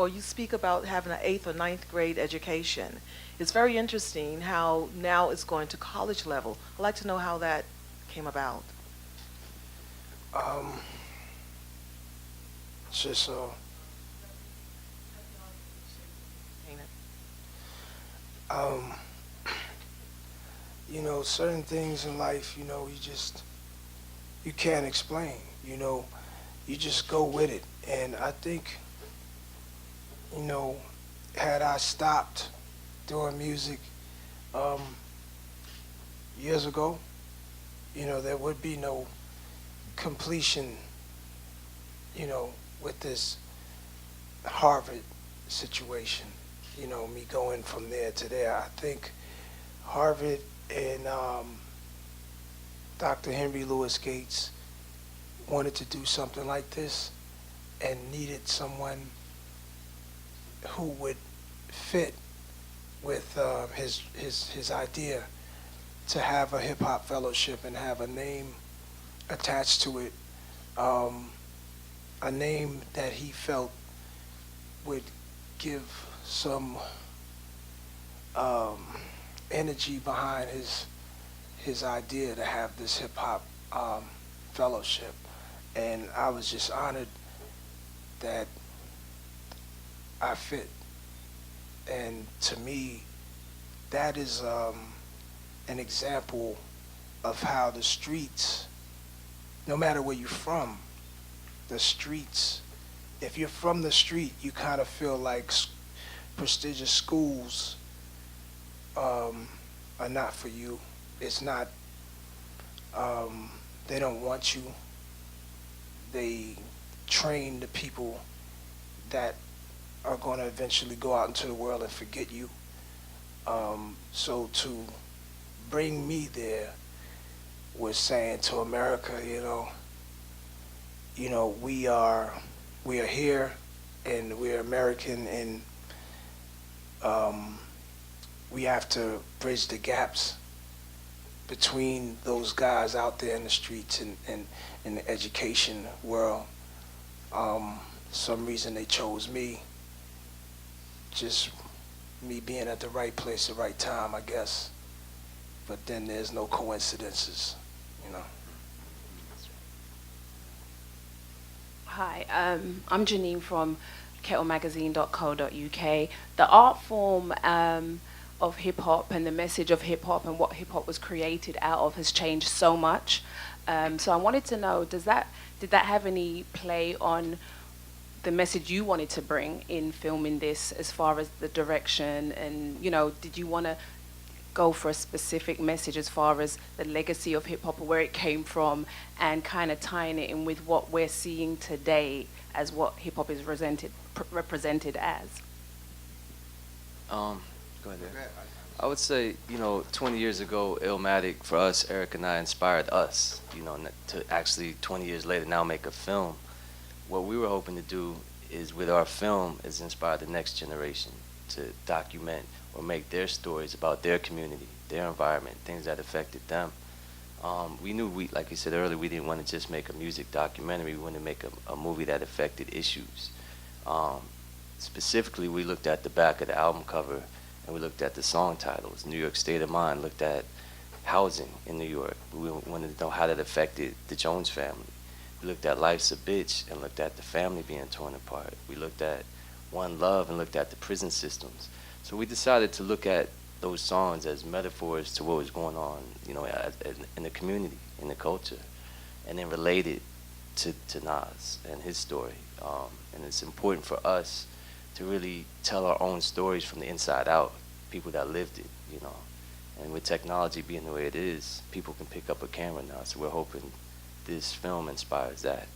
or you speak about having an 8th or ninth grade education. It's very interesting how now it's going to college level. I'd like to know how that came about. Um, it's just Ain't it? um, certain things in life, you can't explain. You just go with it. And I think, you know, had I stopped doing music um, years ago, there would be no completion, with this Harvard situation, me going from there to there. I think Harvard and Dr. Henry Louis Gates wanted to do something like this and needed someone who would fit with his idea to have a hip hop fellowship and have a name attached to it, a name that he felt would give some energy behind his idea to have this hip hop fellowship. And I was just honored that I fit. And to me, that is an example of how the streets, no matter where you're from, the streets, if you're from the street, you kind of feel like prestigious schools are not for you. It's not, they don't want you. They train the people that are going to eventually go out into the world and forget you. So to bring me there was saying to America, we are here and we're American, and we have to bridge the gaps between those guys out there in the streets and in the education world. Some reason they chose me, just me being at the right place at the right time, I guess. But then there's no coincidences, Hi, I'm Janine from kettlemagazine.co.uk. The art form of hip hop and the message of hip hop and what hip hop was created out of has changed so much. So I wanted to know, did that have any play on the message you wanted to bring in filming this, as far as the direction, and did you want to go for a specific message as far as the legacy of hip hop, where it came from, and kind of tying it in with what we're seeing today as what hip hop is represented as? Go ahead. I would say, 20 years ago, Illmatic, for us, Eric and I, inspired us, to actually 20 years later now make a film. What we were hoping to do is, with our film, is inspire the next generation to document or make their stories about their community, their environment, things that affected them. We knew, like you said earlier, we didn't want to just make a music documentary. We wanted to make a movie that affected issues. Specifically, we looked at the back of the album cover, and we looked at the song titles. New York State of Mind, looked at housing in New York. We wanted to know how that affected the Jones family. We looked at Life's a Bitch and looked at the family being torn apart. We looked at One Love and looked at the prison systems. So we decided to look at those songs as metaphors to what was going on, in the community, in the culture, and then relate it to Nas and his story. And it's important for us to really tell our own stories from the inside out, people that lived it, And with technology being the way it is, people can pick up a camera now, so we're hoping this film inspires that.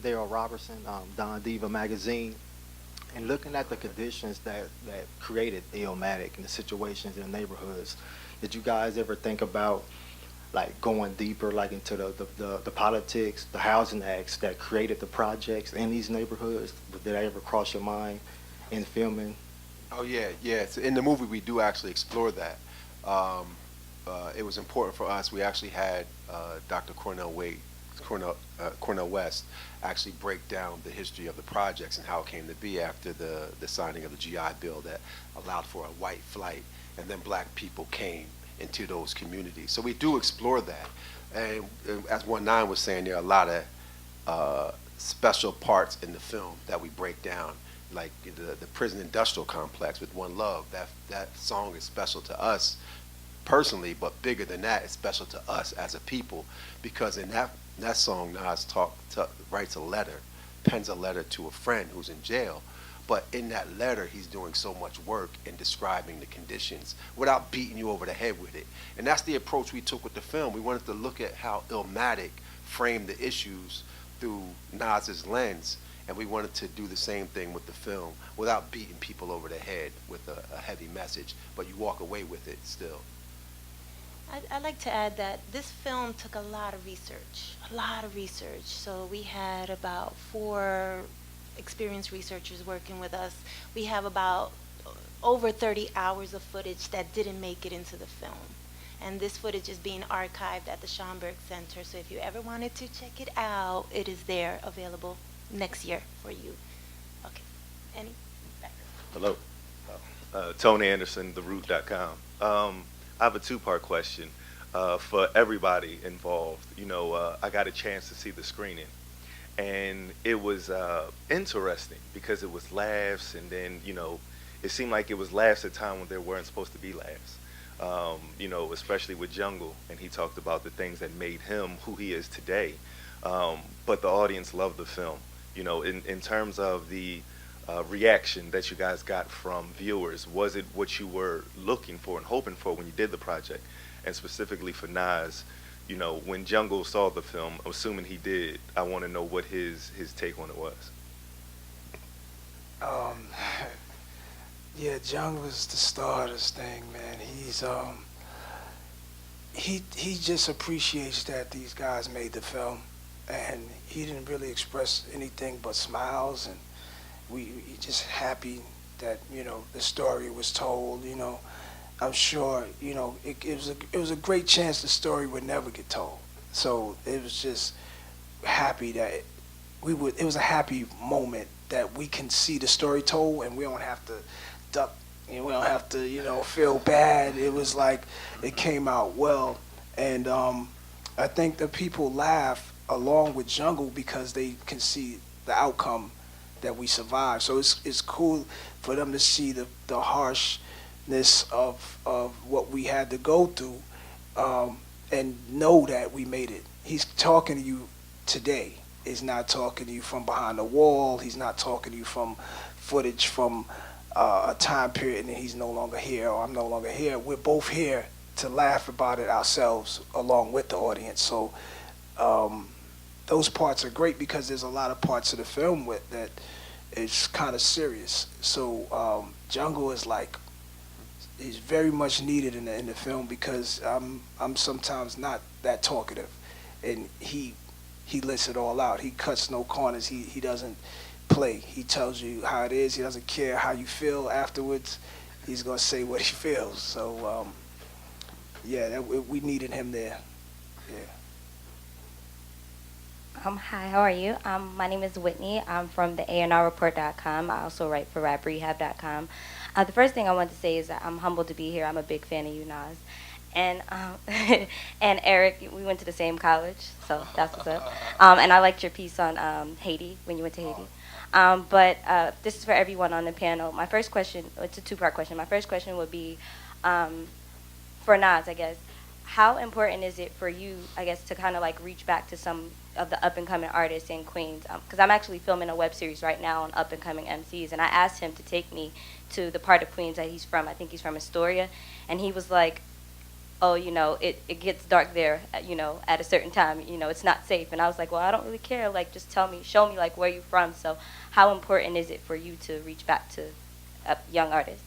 Daryl Robertson, Don Diva magazine, and looking at the conditions that created Illmatic and the situations in the neighborhoods, did you guys ever think about like going deeper, like into the politics, the housing acts that created the projects in these neighborhoods? Did that ever cross your mind in filming? Oh yeah. So in the movie, we do actually explore that. It was important for us. We actually had Dr. Cornell West actually break down the history of the projects and how it came to be after the signing of the GI Bill that allowed for a white flight, and then black people came into those communities. So we do explore that. And as 19 was saying, there are a lot of special parts in the film that we break down, like the prison industrial complex with One Love. That song is special to us personally, but bigger than that, it's special to us as a people, because in that song, Nas writes a letter, pens a letter to a friend who's in jail, but in that letter, he's doing so much work in describing the conditions without beating you over the head with it. And that's the approach we took with the film. We wanted to look at how Illmatic framed the issues through Nas's lens, and we wanted to do the same thing with the film without beating people over the head with a heavy message, but you walk away with it still. I'd like to add that this film took a lot of research. So we had about 4 experienced researchers working with us. We have about over 30 hours of footage that didn't make it into the film. And this footage is being archived at the Schomburg Center. So if you ever wanted to check it out, it is there available next year for you. Okay. Any? Hello. Tony Anderson, TheRoot.com. I have a 2-part question for everybody involved. You know, I got a chance to see the screening, and it was interesting because it was laughs, and then, you know, it seemed like it was laughs at a time when there weren't supposed to be laughs. You know, especially with Jungle, and he talked about the things that made him who he is today. But the audience loved the film. You know, in terms of the reaction that you guys got from viewers, was it what you were looking for and hoping for when you did the project? And specifically for Nas, you know, when Jungle saw the film, assuming he did, I want to know what his take on it was. Yeah, Jung was the star of this thing, man. He just appreciates that these guys made the film, and he didn't really express anything but smiles, and we just happy that, you know, the story was told. You know, I'm sure, you know, it was a great chance the story would never get told. So it was just happy that it was a happy moment that we can see the story told, and we don't have to duck, you know, we don't have to, you know, feel bad. It was like it came out well, and I think the people laugh along with Jungle because they can see the outcome that we survived. So it's cool for them to see the harshness of what we had to go through, and know that we made it. He's talking to you today. He's not talking to you from behind the wall. He's not talking to you from footage from a time period and he's no longer here, or I'm no longer here. We're both here to laugh about it ourselves along with the audience. So those parts are great because there's a lot of parts of the film with that it's kind of serious. So Jungle is is very much needed in the film because I'm sometimes not that talkative, and he lets it all out. He cuts no corners. He doesn't play. He tells you how it is. He doesn't care how you feel afterwards. He's gonna say what he feels. So yeah, we needed him there. Yeah. Hi, how are you? My name is Whitney. I'm from the ANRreport.com. I also write for RapRehab.com. The first thing I want to say is that I'm humbled to be here. I'm a big fan of you, Nas. And and Eric, we went to the same college, so that's what's up. And I liked your piece on Haiti, when you went to Haiti. But this is for everyone on the panel. My first question, it's a 2-part question. My first question would be, for Nas, I guess, how important is it for you, I guess, to kind of like reach back to some of the up-and-coming artists in Queens? Because I'm actually filming a web series right now on up-and-coming MCs, and I asked him to take me to the part of Queens that he's from. I think he's from Astoria, and he was like, oh, you know, it gets dark there, you know, at a certain time, you know, it's not safe. And I was like, well, I don't really care, like, just tell me, show me, like, where you're from. So how important is it for you to reach back to young artists?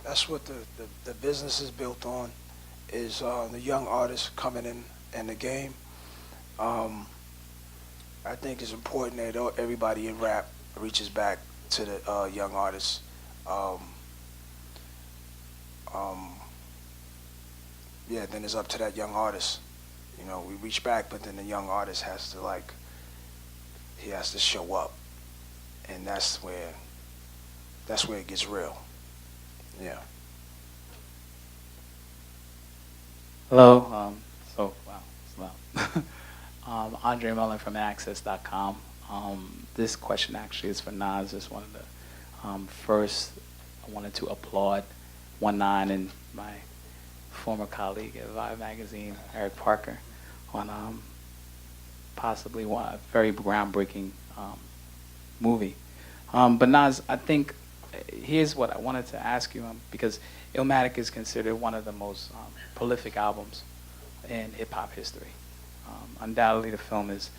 That's what the business is built on, is the young artists coming in the game. I think it's important that everybody in rap reaches back to the young artists. yeah, then it's up to that young artist. You know, we reach back, but then the young artist has to he has to show up, and that's where it gets real. Yeah. Hello. Andre Mullen from Access.com. This question actually is for Nas. Just wanted to first, I wanted to applaud 19 and my former colleague at Vibe magazine, Eric Parker, on possibly a very groundbreaking movie. But Nas, I think here's what I wanted to ask you, because Illmatic is considered one of the most prolific albums in hip-hop history. Undoubtedly, the film is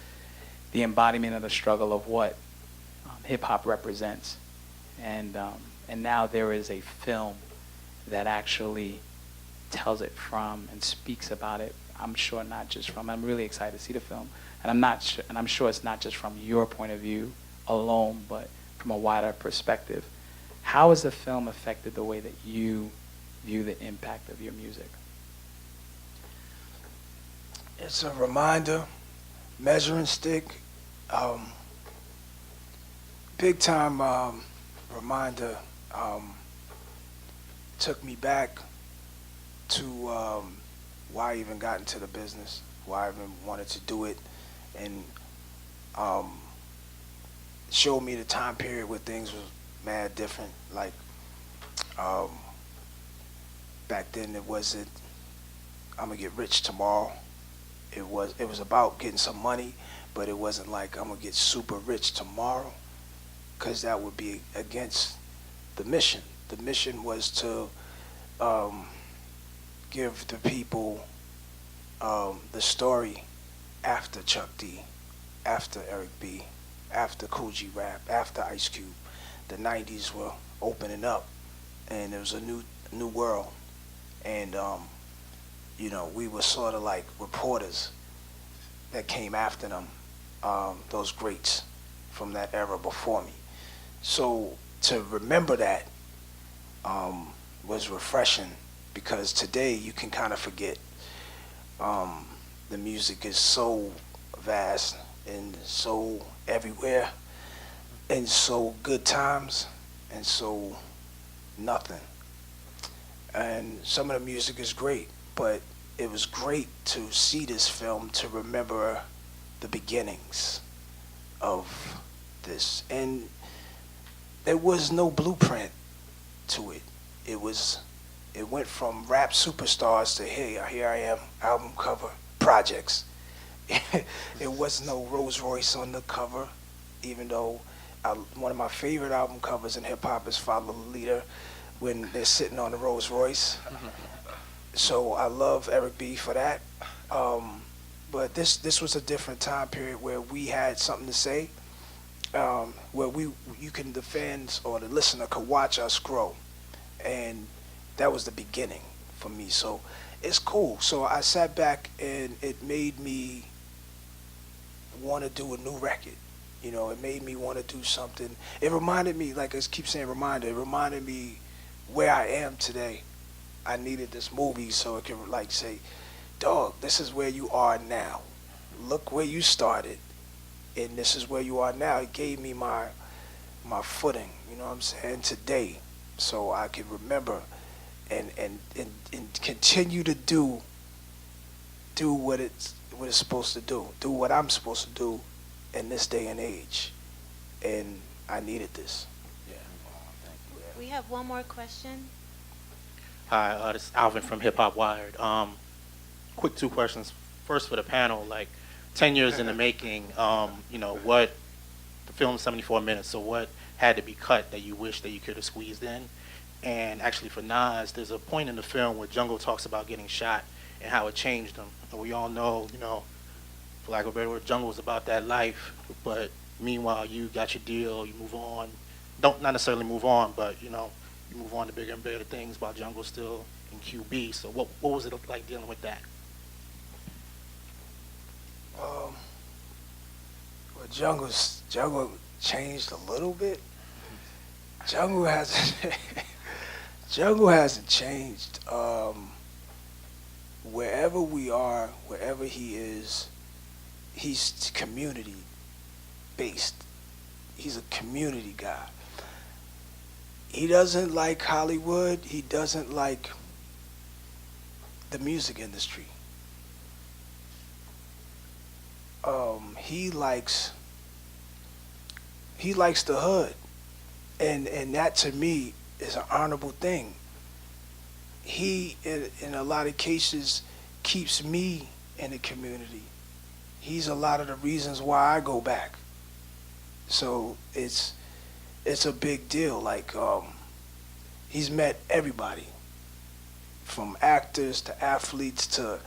the embodiment of the struggle of what hip-hop represents. And now there is a film that actually tells it from and speaks about it. I'm sure not just from, I'm really excited to see the film. And I'm sure it's not just from your point of view alone, but from a wider perspective. How has the film affected the way that you view the impact of your music? It's a reminder, measuring stick, big time reminder. Took me back to why I even got into the business, why I even wanted to do it, and showed me the time period where things was mad different. Like back then, it wasn't I'm gonna get rich tomorrow. It was about getting some money, but it wasn't like I'm gonna get super rich tomorrow, because that would be against the mission. The mission was to give the people the story after Chuck D, after Eric B, after Cool G Rap, after Ice Cube. The 90s were opening up, and there was a new world, and we were sort of like reporters that came after them, those greats from that era before me. So to remember that was refreshing, because today you can kind of forget. The music is so vast and so everywhere, and so good times and so nothing. And some of the music is great, but it was great to see this film to remember the beginnings of this. And there was no blueprint to it. It went from rap superstars to, hey, here I am, album cover, projects. It was no Rolls Royce on the cover, even though one of my favorite album covers in hip hop is Follow the Leader, when they're sitting on the Rolls Royce. So I love Eric B for that. But this was a different time period where we had something to say, where the fans or the listener could watch us grow. And that was the beginning for me. So it's cool. So I sat back, and it made me want to do a new record. It made me want to do something. It reminded me, like I keep saying reminder, it reminded me where I am today. I needed this movie so it could say, dog, this is where you are now. Look where you started, and this is where you are now. It gave me my footing, you know what I'm saying, today, so I can remember and continue to do what it's supposed to do what I'm supposed to do in this day and age. And I needed this. Yeah. We have one more question. Hi, this is Alvin from Hip Hop Wired. Quick two questions. First for the panel, 10 years in the making, what, the film's 74 minutes, so what had to be cut that you wish that you could have squeezed in? And actually for Nas, there's a point in the film where Jungle talks about getting shot and how it changed him. And we all know, for lack of a better word, Jungle was about that life, but meanwhile you got your deal, you move on. Not necessarily move on, but you move on to bigger and better things while Jungle's still in QB. So what was it like dealing with that? Well, Jungle changed a little bit. Jungle hasn't changed wherever we are, wherever he is, he's community based. He's a community guy. He doesn't like Hollywood. He doesn't like the music industry. He likes the hood, and that to me is an honorable thing. He, in a lot of cases, keeps me in the community. He's a lot of the reasons why I go back. So it's a big deal. Like, he's met everybody, from actors to athletes to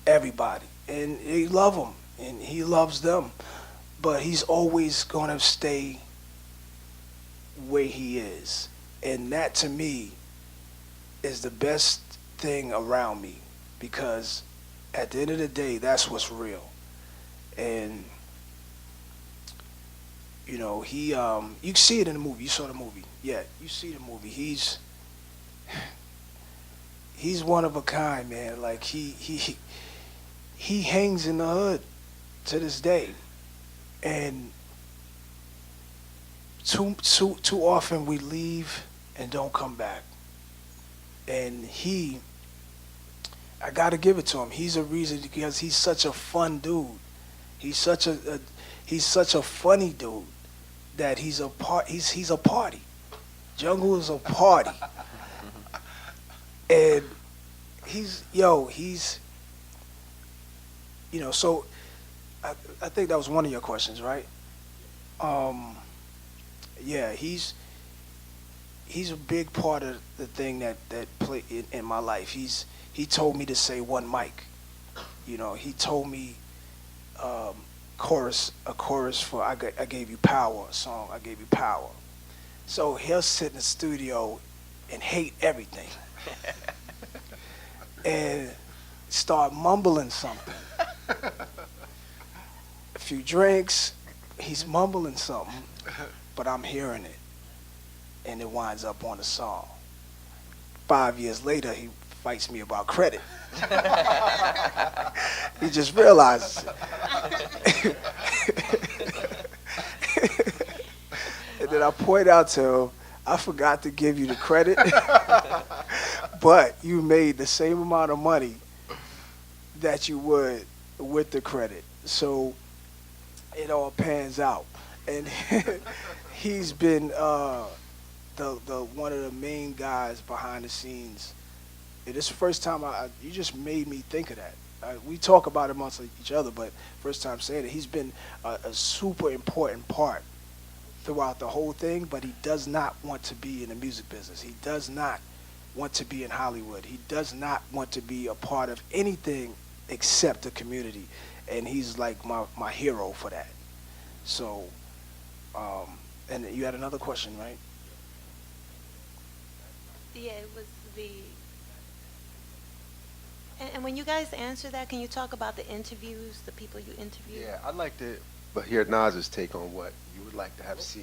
everybody, and they love him, and he loves them. But he's always gonna stay where he is, and that to me is the best thing around me, because at the end of the day, that's what's real. And you know, he you see it in the movie. You saw the movie. Yeah, you see the movie. He's one of a kind, man. Like he hangs in the hood to this day. And too often we leave and don't come back. And I gotta give it to him. He's a reason, because he's such a fun dude. He's such a funny dude that he's a party. Jungle is a party. And so I think that was one of your questions, right? Yeah, he's a big part of the thing that played in my life. He told me to say one mic. You know, he told me a chorus for I Gave You Power, a song, I Gave You Power. So he'll sit in the studio and hate everything and start mumbling something. A few drinks, he's mumbling something, but I'm hearing it, and it winds up on the song. 5 years later, he fights me about credit. He just realizes it. And then I point out to him, I forgot to give you the credit, but you made the same amount of money that you would with the credit. So it all pans out. And he's been the one of the main guys behind the scenes. And this is the first time you just made me think of that. We talk about it amongst each other, but first time saying it, he's been a super important part throughout the whole thing, but he does not want to be in the music business. He does not want to be in Hollywood. He does not want to be a part of anything except the community. And he's like my hero for that. So, and you had another question, right? Yeah, it was the... And when you guys answer that, can you talk about the interviews, the people you interviewed? Yeah, I'd like to hear Naz's take on what you would like to have seen